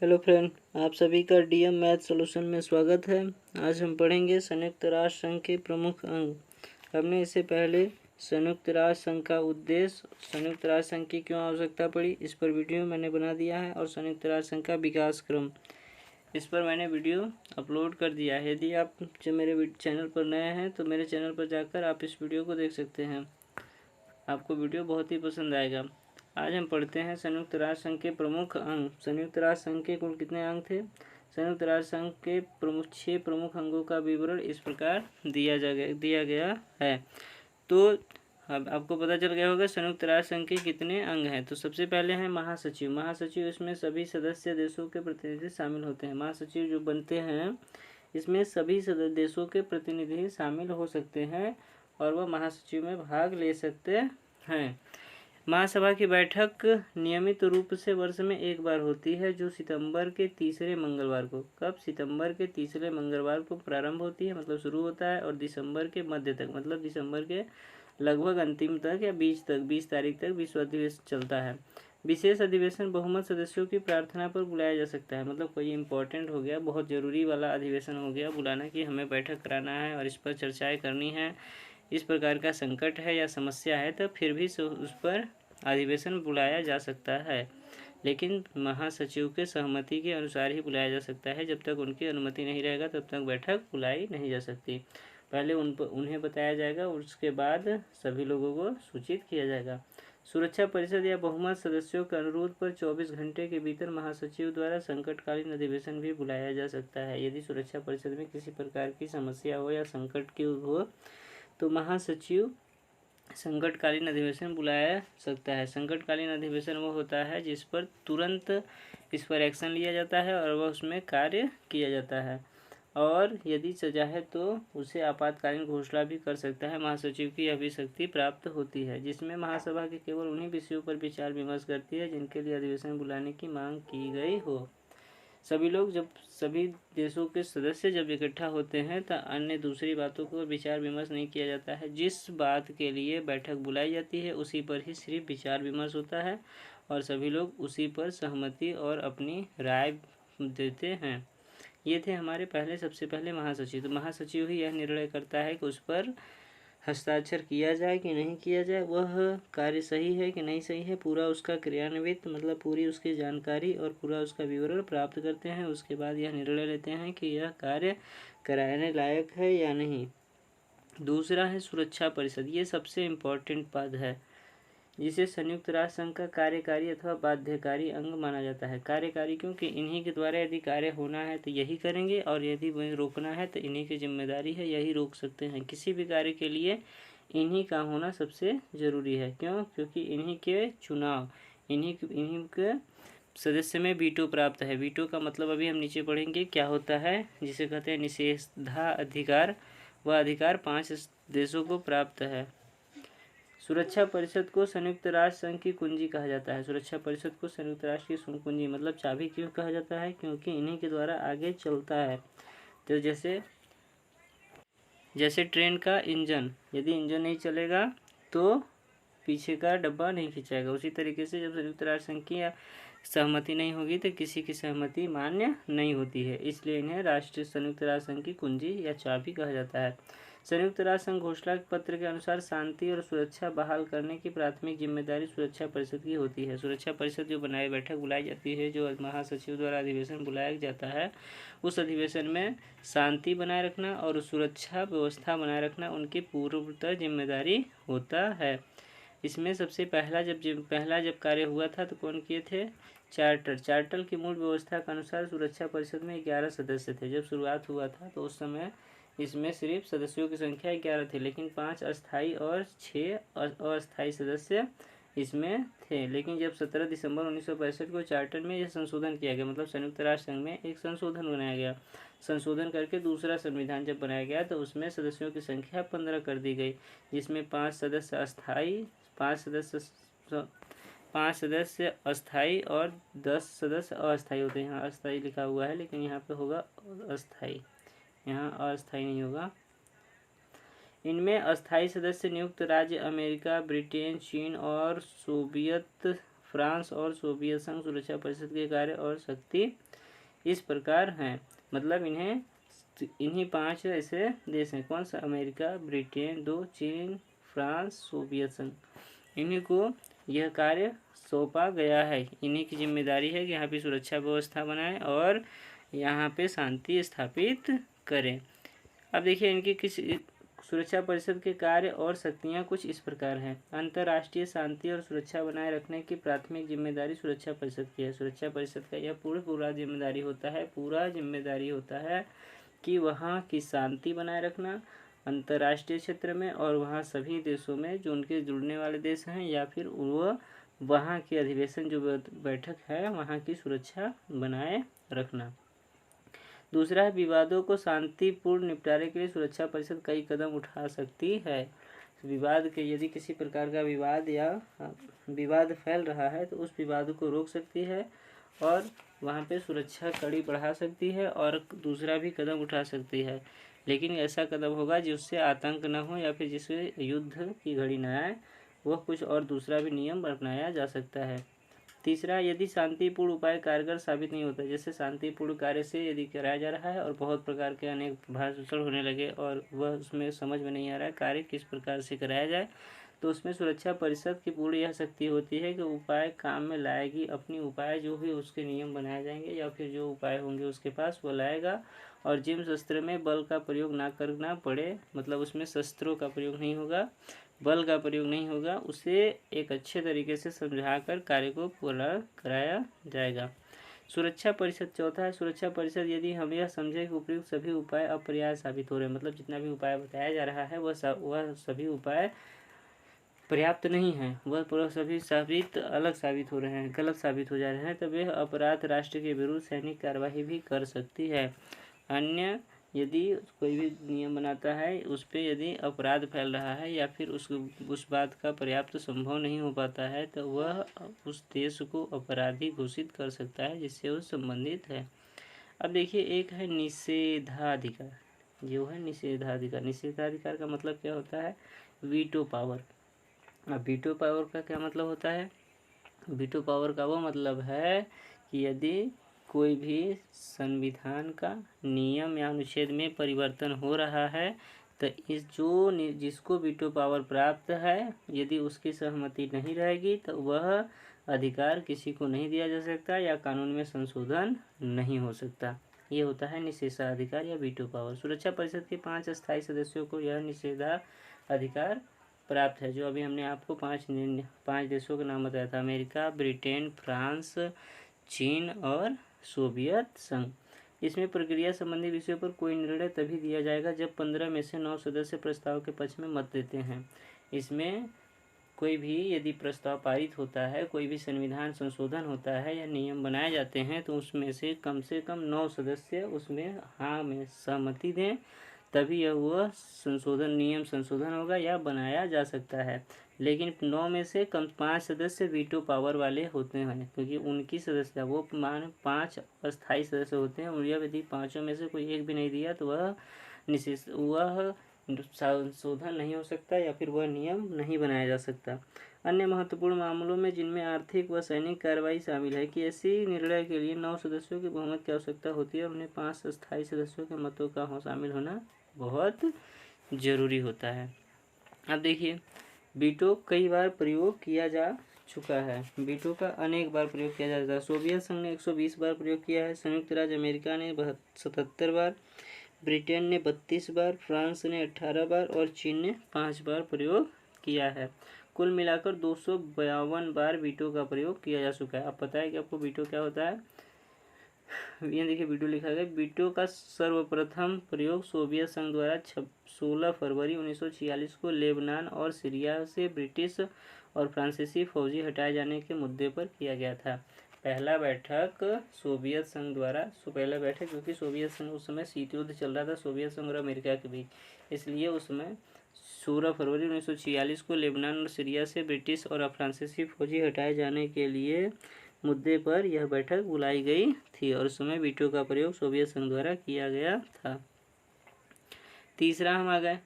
Hello friend, आप सभी का डीएम मैथ सॉल्यूशन में स्वागत है। आज हम पढ़ेंगे संयुक्त राष्ट्र संघ के प्रमुख अंग। हमने इससे पहले संयुक्त राष्ट्र संघ का उद्देश्य, संयुक्त राष्ट्र संघ की क्यों आवश्यकता पड़ी, इस पर वीडियो मैंने बना दिया है, और संयुक्त राष्ट्र संघ का विकास क्रम, इस पर मैंने वीडियो अपलोड कर दिया है। यदि आप जो मेरे चैनल पर नए हैं तो मेरे चैनल पर जाकर आप इस वीडियो को देख सकते हैं। आपको वीडियो बहुत ही पसंद आएगा। आज हम पढ़ते हैं संयुक्त राष्ट्र संघ के प्रमुख अंग। संयुक्त राष्ट्र संघ के कुल कितने अंग थे? संयुक्त राष्ट्र संघ के 6 प्रमुख अंगों का विवरण इस प्रकार दिया गया है। तो अब आपको पता चल गया होगा संयुक्त राष्ट्र संघ के कितने अंग हैं। तो सबसे पहले हैं महासचिव। महासचिव, इसमें सभी सदस्य देशों के प्रतिनिधि शामिल होते हैं। महासचिव जो बनते हैं, इसमें सभी सदस्य देशों के प्रतिनिधि शामिल हो सकते हैं और वह महासचिव में भाग ले सकते हैं। महासभा की बैठक नियमित रूप से वर्ष में एक बार होती है, जो सितंबर के तीसरे मंगलवार को, कब? सितंबर के तीसरे मंगलवार को प्रारंभ होती है, मतलब शुरू होता है, और दिसंबर के मध्य तक, मतलब दिसंबर के लगभग अंतिम तक या 20 तारीख तक विश्व अधिवेशन चलता है। विशेष अधिवेशन बहुमत सदस्यों की प्रार्थना पर बुलाया जा सकता है, मतलब कोई इम्पोर्टेंट हो गया, बहुत ज़रूरी वाला अधिवेशन हो गया बुलाना कि हमें बैठक कराना है और इस पर चर्चाएं करनी है, इस प्रकार का संकट है या समस्या है, तो फिर भी उस पर अधिवेशन बुलाया जा सकता है, लेकिन महासचिव के सहमति के अनुसार ही बुलाया जा सकता है। जब तक उनकी अनुमति नहीं रहेगा तब तक बैठक बुलाई नहीं जा सकती। पहले उन्हें बताया जाएगा, उसके बाद सभी लोगों को सूचित किया जाएगा। सुरक्षा परिषद या बहुमत सदस्यों के अनुरोध पर 24 घंटे के भीतर महासचिव द्वारा संकटकालीन अधिवेशन भी बुलाया जा सकता है। यदि सुरक्षा परिषद में किसी प्रकार की समस्या हो या संकट की हो तो महासचिव संकटकालीन अधिवेशन बुलाया सकता है। संकटकालीन अधिवेशन वो होता है जिस पर तुरंत इस पर एक्शन लिया जाता है और वह उसमें कार्य किया जाता है, और यदि चाहे तो उसे आपातकालीन घोषणा भी कर सकता है। महासचिव की यह भी शक्ति प्राप्त होती है, जिसमें महासभा के केवल उन्हीं विषयों पर विचार विमर्श करती है जिनके लिए अधिवेशन बुलाने की मांग की गई हो। सभी देशों के सदस्य जब इकट्ठा होते हैं तो अन्य दूसरी बातों को विचार विमर्श नहीं किया जाता है। जिस बात के लिए बैठक बुलाई जाती है उसी पर ही सिर्फ विचार विमर्श होता है और सभी लोग उसी पर सहमति और अपनी राय देते हैं। ये थे हमारे सबसे पहले महासचिव। तो महासचिव ही यह निर्णय करता है कि उस पर हस्ताक्षर किया जाए कि नहीं किया जाए, वह कार्य सही है कि नहीं सही है, पूरा उसका क्रियान्वित, मतलब पूरी उसकी जानकारी और पूरा उसका विवरण प्राप्त करते हैं। उसके बाद यह निर्णय लेते हैं कि यह कार्य कराने लायक है या नहीं। दूसरा है सुरक्षा परिषद। ये सबसे इम्पोर्टेंट पद है, जिसे संयुक्त राष्ट्र संघ का कार्यकारी अथवा बाध्यकारी अंग माना जाता है। कार्यकारी क्योंकि इन्हीं के द्वारा यदि कार्य होना है तो यही करेंगे, और यदि वही रोकना है तो इन्हीं की जिम्मेदारी है, यही रोक सकते हैं। किसी भी कार्य के लिए इन्हीं का होना सबसे ज़रूरी है। क्यों? क्योंकि इन्हीं के चुनाव, इन्हीं के सदस्य में वीटो प्राप्त है। वीटो का मतलब अभी हम नीचे पढ़ेंगे क्या होता है, जिसे कहते हैं निषेधाधिकार। वह अधिकार 5 देशों को प्राप्त है। सुरक्षा परिषद को संयुक्त राष्ट्र संघ की कुंजी कहा जाता है। सुरक्षा परिषद को संयुक्त राष्ट्र की कुंजी मतलब चाबी क्यों कहा जाता है? क्योंकि इन्हीं के द्वारा आगे चलता है। तो जैसे ट्रेन का इंजन, यदि इंजन नहीं चलेगा तो पीछे का डब्बा नहीं खिंचाएगा। उसी तरीके से जब संयुक्त राष्ट्र संघ की सहमति नहीं होगी तो किसी की सहमति मान्य नहीं होती है, इसलिए इन्हें संयुक्त राष्ट्र संघ की कुंजी या चाबी कहा जाता है। संयुक्त राष्ट्र संघ घोषणा पत्र के अनुसार शांति और सुरक्षा बहाल करने की प्राथमिक जिम्मेदारी सुरक्षा परिषद की होती है। सुरक्षा परिषद जो बैठक बुलाई जाती है, जो महासचिव द्वारा अधिवेशन बुलाया जाता है, उस अधिवेशन में शांति बनाए रखना और सुरक्षा व्यवस्था बनाए रखना उनकी पूर्वतः जिम्मेदारी होता है। इसमें सबसे पहला जब कार्य हुआ था तो कौन किए थे? चार्टर की मूल व्यवस्था के अनुसार सुरक्षा परिषद में 11 सदस्य थे। जब शुरुआत हुआ था तो उस समय इसमें सिर्फ सदस्यों की संख्या 11 थी, लेकिन 5 अस्थायी और 6 अस्थायी सदस्य इसमें थे। लेकिन जब 17 दिसंबर 1965 को चार्टर में यह संशोधन किया गया, मतलब संयुक्त राष्ट्र संघ में एक संशोधन बनाया गया, संशोधन करके दूसरा संविधान जब बनाया गया तो उसमें सदस्यों की संख्या 15 कर दी गई, जिसमें 5 सदस्य अस्थायी और 10 सदस्य अस्थायी होते हैं। यहाँ अस्थायी लिखा हुआ है लेकिन यहाँ पे होगा अस्थायी, यहाँ अस्थायी नहीं होगा। इनमें अस्थायी सदस्य नियुक्त राज्य अमेरिका, ब्रिटेन, चीन और सोवियत फ्रांस और सोवियत संघ सुरक्षा परिषद के कार्य और शक्ति इस प्रकार हैं। मतलब इन्हीं 5 ऐसे देश हैं। कौन सा? अमेरिका, ब्रिटेन, 2 चीन, फ्रांस, सोवियत संघ। इन्हीं को यह कार्य सौंपा गया है। इन्हीं की जिम्मेदारी है कि यहाँ पे सुरक्षा व्यवस्था बनाएं और यहाँ पे शांति स्थापित करें। अब देखिए इनकी किस सुरक्षा परिषद के कार्य और शक्तियाँ कुछ इस प्रकार हैं। अंतर्राष्ट्रीय शांति और सुरक्षा बनाए रखने की प्राथमिक जिम्मेदारी सुरक्षा परिषद की है। सुरक्षा परिषद का यह पूरा जिम्मेदारी होता है कि वहाँ की शांति बनाए रखना अंतर्राष्ट्रीय क्षेत्र में और वहाँ सभी देशों में जो उनके जुड़ने वाले देश हैं या फिर वहाँ के अधिवेशन जो बैठक है वहाँ की सुरक्षा बनाए रखना। दूसरा है विवादों को शांतिपूर्ण निपटारे के लिए सुरक्षा परिषद कई कदम उठा सकती है। विवाद के यदि किसी प्रकार का विवाद फैल रहा है तो उस विवाद को रोक सकती है और वहाँ पे सुरक्षा कड़ी बढ़ा सकती है और दूसरा भी कदम उठा सकती है। लेकिन ऐसा कदम होगा जिससे आतंक न हो या फिर जिससे युद्ध की घड़ी न आए, वह कुछ और दूसरा भी नियम अपनाया जा सकता है। तीसरा, यदि शांतिपूर्ण उपाय कारगर साबित नहीं होता, जैसे शांतिपूर्ण कार्य से यदि कराया जा रहा है और बहुत प्रकार के अनेक भाषण होने लगे और वह उसमें समझ में नहीं आ रहा है कार्य किस प्रकार से कराया जाए, तो उसमें सुरक्षा परिषद की पूर्ण यह शक्ति होती है कि उपाय काम में लाएगी। अपनी उपाय जो भी उसके नियम बनाए जाएंगे या फिर जो उपाय होंगे उसके पास वो लाएगा और जिन शस्त्र में बल का प्रयोग ना करना पड़े, मतलब उसमें शस्त्रों का प्रयोग नहीं होगा, बल का प्रयोग नहीं होगा, उसे एक अच्छे तरीके से समझाकर कार्य को पूरा कराया जाएगा। सुरक्षा परिषद चौथा है, सुरक्षा परिषद यदि हम यह समझे कि उपयुक्त सभी उपाय अपर्याप्त साबित हो रहे हैं, मतलब जितना भी उपाय बताया जा रहा है वह सभी उपाय पर्याप्त नहीं है, वह सभी अलग साबित हो रहे हैं, गलत साबित हो जा रहे हैं, तब यह अपराध राष्ट्र के विरुद्ध सैनिक कार्यवाही भी कर सकती है। अन्य यदि कोई भी नियम बनाता है उस पर यदि अपराध फैल रहा है या फिर उस बात का पर्याप्त संभव नहीं हो पाता है तो वह उस देश को अपराधी घोषित कर सकता है जिससे वो संबंधित है। अब देखिए एक है निषेधाधिकार, जो है निषेधाधिकार। निषेधाधिकार का मतलब क्या होता है? Veto power. अब वीटो पावर का क्या मतलब होता है? वीटो पावर का वो मतलब है कि यदि कोई भी संविधान का नियम या अनुच्छेद में परिवर्तन हो रहा है तो जिसको वीटो पावर प्राप्त है, यदि उसकी सहमति नहीं रहेगी तो वह अधिकार किसी को नहीं दिया जा सकता या कानून में संशोधन नहीं हो सकता। ये होता है निषेधाधिकार या वीटो पावर। सुरक्षा परिषद के 5 अस्थायी सदस्यों को यह निषेधाधिकार प्राप्त है। जो अभी हमने आपको 5 देशों के नाम बताया था, अमेरिका, ब्रिटेन, फ्रांस, चीन और सोवियत संघ। इसमें प्रक्रिया संबंधी विषयों पर कोई निर्णय तभी दिया जाएगा जब 15 में से 9 सदस्य प्रस्ताव के पक्ष में मत देते हैं। इसमें कोई भी यदि प्रस्ताव पारित होता है, कोई भी संविधान संशोधन होता है या नियम बनाए जाते हैं तो उसमें से कम 9 सदस्य उसमें हाँ में सहमति दें, तभी वह नियम संशोधन होगा या बनाया जा सकता है। लेकिन 9 में से कम 5 सदस्य वीटो पावर वाले होते हैं, क्योंकि उनकी सदस्यता वो 5 अस्थायी सदस्य होते हैं और यदि 5 में से कोई एक भी नहीं दिया तो वह संशोधन नहीं हो सकता या फिर वह नियम नहीं बनाया जा सकता। अन्य महत्वपूर्ण मामलों में जिनमें आर्थिक व सैनिक कार्रवाई शामिल है कि ऐसी निर्णय के लिए 9 सदस्यों की बहुमत की आवश्यकता होती है और उन्हें 5 अस्थायी सदस्यों के मतों का शामिल होना बहुत जरूरी होता है। अब देखिए वीटो कई बार प्रयोग किया जा चुका है। वीटो का अनेक बार प्रयोग किया जाता है। सोवियत संघ ने 120 बार प्रयोग किया है, संयुक्त राज्य अमेरिका ने 77 बार, ब्रिटेन ने 32 बार, फ्रांस ने 18 बार और चीन ने 5 बार प्रयोग किया है। कुल मिलाकर 252 बार वीटो का प्रयोग किया जा चुका है। अब पता है कि आपको वीटो क्या होता है? ये देखिए वीटो लिखा गया। वीटो का सर्वप्रथम प्रयोग सोवियत संघ द्वारा 16 फरवरी 1946 को लेबनान और सीरिया से ब्रिटिश और फ्रांसीसी फौजी हटाए जाने के मुद्दे पर किया गया था। पहला बैठक सोवियत संघ द्वारा क्योंकि सोवियत संघ उस समय शीत युद्ध चल रहा था सोवियत संघ और अमेरिका के बीच, इसलिए उसमें 16 फरवरी 1946 को लेबनान और सीरिया से ब्रिटिश और फ्रांसीसी फौजी हटाए जाने के लिए मुद्दे पर यह बैठक बुलाई गई थी और उस समय वीटो का प्रयोग सोवियत संघ द्वारा किया गया था। तीसरा हम आ गए।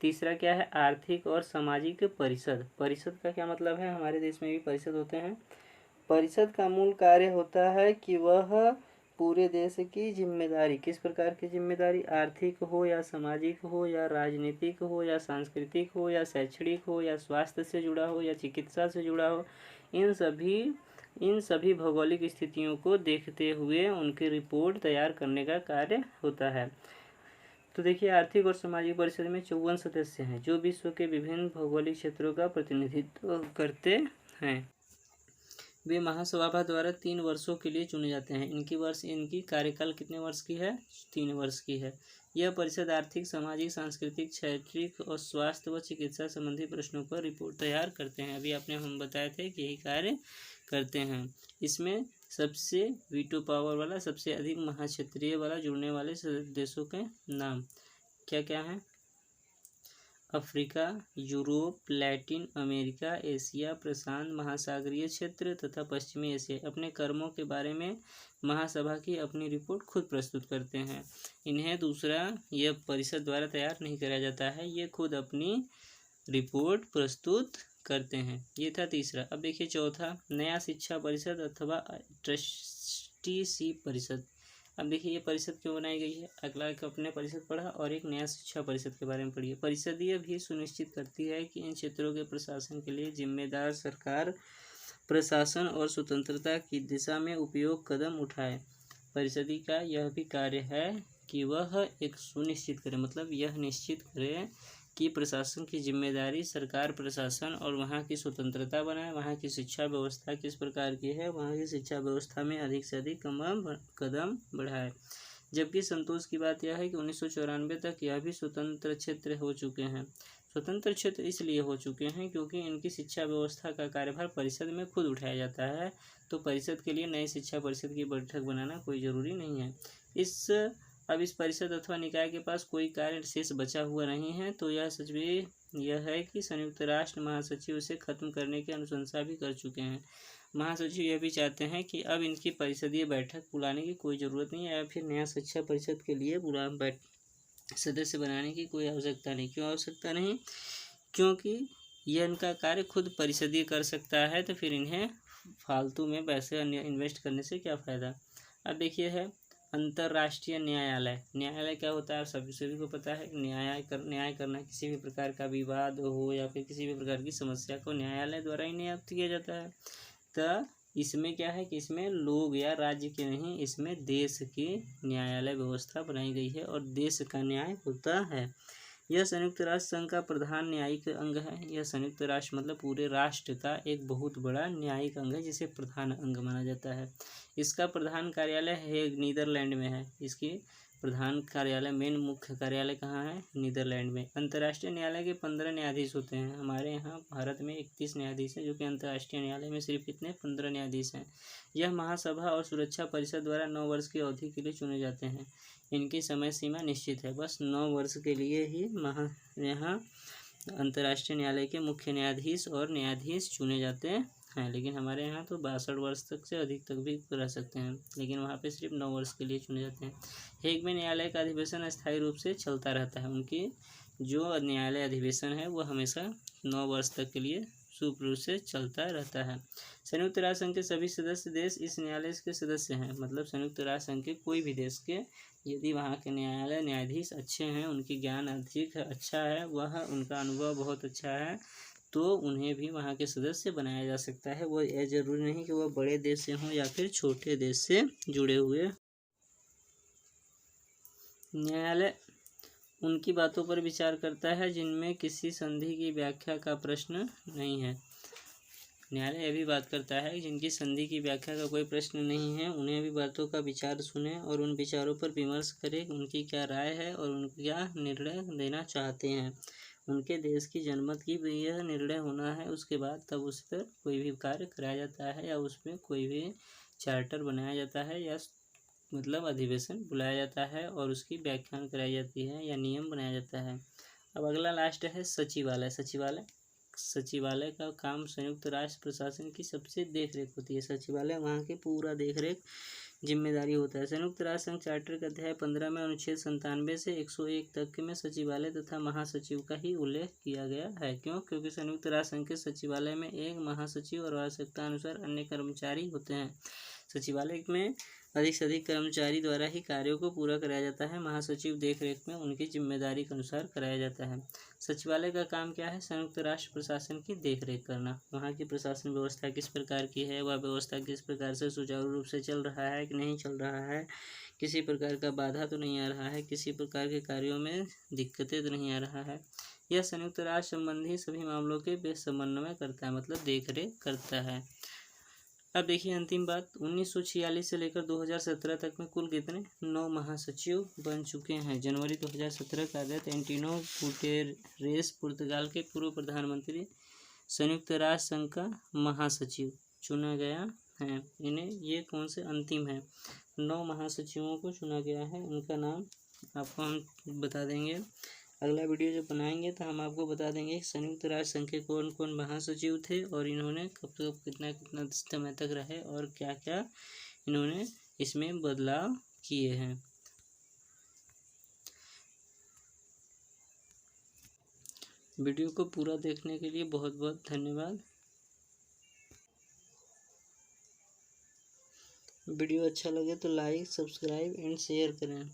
तीसरा क्या है? आर्थिक और सामाजिक परिषद। परिषद का क्या मतलब है? हमारे देश में भी परिषद होते हैं परिषद का मूल कार्य होता है कि वह पूरे देश की जिम्मेदारी, किस प्रकार की जिम्मेदारी, आर्थिक हो या सामाजिक हो या राजनीतिक हो या सांस्कृतिक हो या शैक्षणिक हो या स्वास्थ्य से जुड़ा हो या चिकित्सा से जुड़ा हो, इन सभी भौगोलिक स्थितियों को देखते हुए उनकी रिपोर्ट तैयार करने का कार्य होता है। तो देखिए, आर्थिक और सामाजिक परिषद में 54 सदस्य हैं जो विश्व के विभिन्न भौगोलिक क्षेत्रों का प्रतिनिधित्व करते हैं। वे महासभा द्वारा 3 वर्षों के लिए चुने जाते हैं। इनकी कार्यकाल कितने वर्ष की है? 3 वर्ष की है। यह परिषद आर्थिक, सामाजिक, सांस्कृतिक, शैक्षिक और स्वास्थ्य व चिकित्सा संबंधी प्रश्नों पर रिपोर्ट तैयार करते हैं। अभी आपने हम बताए थे कि यही कार्य करते हैं। इसमें सबसे वीटो पावर वाला, सबसे अधिक महाक्षेत्रीय वाला जुड़ने वाले देशों के नाम क्या क्या हैं? Africa, Europe, Latin America, Asia, प्रशांत महासागरीय क्षेत्र तथा पश्चिमी एशिया। अपने कर्मों के बारे में महासभा की अपनी रिपोर्ट खुद प्रस्तुत करते हैं। इन्हें यह परिषद द्वारा तैयार नहीं कराया जाता है, ये खुद अपनी रिपोर्ट प्रस्तुत करते हैं। ये था तीसरा। अब देखिए चौथा, नया शिक्षा परिषद अथवा ट्रस्टीशिप परिषद। अब देखिए ये परिषद क्यों बनाई गई है? अगला एक अपने परिषद पढ़ा और एक नया शिक्षा परिषद के बारे में पढ़िए। परिषद यह भी सुनिश्चित करती है कि इन क्षेत्रों के प्रशासन के लिए जिम्मेदार सरकार प्रशासन और स्वतंत्रता की दिशा में उपयोग कदम उठाए। परिषद का यह भी कार्य है कि वह एक सुनिश्चित करे, मतलब यह निश्चित करे कि प्रशासन की जिम्मेदारी सरकार, प्रशासन और वहाँ की स्वतंत्रता बनाए। वहाँ की शिक्षा व्यवस्था किस प्रकार की है, वहाँ की शिक्षा व्यवस्था में अधिक से अधिक कदम बढ़ाए। जबकि संतोष की बात यह है कि 1994 तक यह भी स्वतंत्र क्षेत्र हो चुके हैं। स्वतंत्र क्षेत्र इसलिए हो चुके हैं क्योंकि इनकी शिक्षा व्यवस्था का कार्यभार परिषद में खुद उठाया जाता है। तो परिषद के लिए नई शिक्षा परिषद की बैठक बनाना कोई ज़रूरी नहीं है। अब इस परिषद अथवा निकाय के पास कोई कार्य शेष बचा हुआ नहीं है। तो यह सच भी यह है कि संयुक्त राष्ट्र महासचिव इसे खत्म करने की अनुशंसा भी कर चुके हैं। महासचिव यह भी चाहते हैं कि अब इनकी परिषदीय बैठक बुलाने की कोई ज़रूरत नहीं है या फिर नया शिक्षा परिषद के लिए सदस्य बनाने की कोई आवश्यकता नहीं। क्यों आवश्यकता नहीं? क्योंकि यह इनका कार्य खुद परिषदीय कर सकता है, तो फिर इन्हें फालतू में पैसे इन्वेस्ट करने से क्या फ़ायदा। अब देखिए है अंतर्राष्ट्रीय न्यायालय। न्यायालय क्या होता है? सभी को पता है। न्याय करना, किसी भी प्रकार का विवाद हो या फिर किसी भी प्रकार की समस्या को न्यायालय द्वारा ही नियुक्त किया जाता है। तो इसमें क्या है कि इसमें लोग या राज्य के नहीं, इसमें देश की न्यायालय व्यवस्था बनाई गई है और देश का न्याय होता है। यह संयुक्त राष्ट्र संघ का प्रधान न्यायिक अंग है। यह संयुक्त राष्ट्र मतलब पूरे राष्ट्र का एक बहुत बड़ा न्यायिक अंग है जिसे प्रधान अंग माना जाता है। इसका प्रधान कार्यालय हेग नीदरलैंड में है। इसकी प्रधान कार्यालय मुख्य कार्यालय कहाँ है? नीदरलैंड में। अंतर्राष्ट्रीय न्यायालय के 15 न्यायाधीश होते हैं। हमारे यहाँ भारत में 31 न्यायाधीश हैं, जो कि अंतर्राष्ट्रीय न्यायालय में सिर्फ कितने 15 न्यायाधीश हैं। यह महासभा और सुरक्षा परिषद द्वारा 9 वर्ष की अवधि के लिए चुने जाते हैं। इनकी समय सीमा निश्चित है, बस 9 वर्ष के लिए ही यहाँ अंतर्राष्ट्रीय न्यायालय के मुख्य न्यायाधीश और न्यायाधीश चुने जाते हैं। लेकिन हमारे यहाँ तो 62 वर्ष तक से अधिक तक भी रह सकते हैं, लेकिन वहाँ पे सिर्फ 9 वर्ष के लिए चुने जाते हैं। हेग में न्यायालय का अधिवेशन अस्थायी रूप से चलता रहता है। उनकी जो न्यायालय अधिवेशन है वो हमेशा 9 वर्ष तक के लिए सुचारू रूप से चलता रहता है। संयुक्त राष्ट्र संघ के सभी सदस्य देश इस न्यायालय के सदस्य हैं। मतलब संयुक्त राष्ट्र संघ के कोई भी देश के यदि वहाँ के न्यायाधीश अच्छे हैं, उनकी ज्ञान अधिक अच्छा है, वह उनका अनुभव बहुत अच्छा है, तो उन्हें भी वहाँ के सदस्य बनाया जा सकता है। वो यह जरूरी नहीं कि वह बड़े देश से हों या फिर छोटे देश से जुड़े हुए। न्यायालय उनकी बातों पर विचार करता है जिनमें किसी संधि की व्याख्या का प्रश्न नहीं है। न्यायालय यह भी बात करता है जिनकी संधि की व्याख्या का कोई प्रश्न नहीं है, उन्हें भी बातों का विचार सुने और उन विचारों पर विमर्श करे, उनकी क्या राय है और उनका क्या निर्णय देना चाहते हैं। उनके देश की जनमत की यह निर्णय होना है, उसके बाद तब उस पर कोई भी कार्य कराया जाता है या उसमें कोई भी चार्टर बनाया जाता है या मतलब अधिवेशन बुलाया जाता है और उसकी व्याख्यान कराई जाती है या नियम बनाया जाता है। अब अगला लास्ट है सचिवालय। सचिवालय सचिवालय का काम संयुक्त राष्ट्र प्रशासन की सबसे देख रेख होती है। सचिवालय वहाँ की पूरा देख रेख जिम्मेदारी होता है। संयुक्त राष्ट्र संघ चार्टर के अध्याय 15 में अनुच्छेद 97 से 101 तक में सचिवालय तथा महासचिव का ही उल्लेख किया गया है। क्यों? क्योंकि संयुक्त राष्ट्र संघ के सचिवालय में एक महासचिव और आवश्यकता अनुसार अन्य कर्मचारी होते हैं। सचिवालय में अधिक से अधिक कर्मचारी द्वारा ही कार्यों को पूरा कराया जाता है। महासचिव देखरेख में उनकी जिम्मेदारी के अनुसार कराया जाता है। सचिवालय का काम क्या है? संयुक्त राष्ट्र प्रशासन की देखरेख करना। वहाँ की प्रशासन व्यवस्था किस प्रकार की है, वह व्यवस्था किस प्रकार से सुचारू रूप से चल रहा है कि नहीं चल रहा है, किसी प्रकार का बाधा तो नहीं आ रहा है, किसी प्रकार के कार्यों में दिक्कतें तो नहीं आ रहा है। यह संयुक्त राष्ट्र संबंधी सभी मामलों के समन्वय करता है, मतलब देखरेख करता है। अब देखिए अंतिम बात, 1946 से लेकर 2017 तक में कुल कितने 9 महासचिव बन चुके हैं। जनवरी 2017 का आदेश एंटोनियो गुटेरेस पुर्तगाल के पूर्व प्रधानमंत्री संयुक्त राष्ट्र संघ का महासचिव चुना गया है। इन्हें ये कौन से अंतिम है, 9 महासचिवों को चुना गया है। उनका नाम आपको हम बता देंगे। अगला वीडियो जब बनाएंगे तो हम आपको बता देंगे संयुक्त राष्ट्र संघ के कौन कौन महासचिव थे और इन्होंने कब कब कितना कितना समय तक रहे और क्या क्या इन्होंने इसमें बदलाव किए हैं। वीडियो को पूरा देखने के लिए बहुत बहुत धन्यवाद। वीडियो अच्छा लगे तो लाइक, सब्सक्राइब एंड शेयर करें।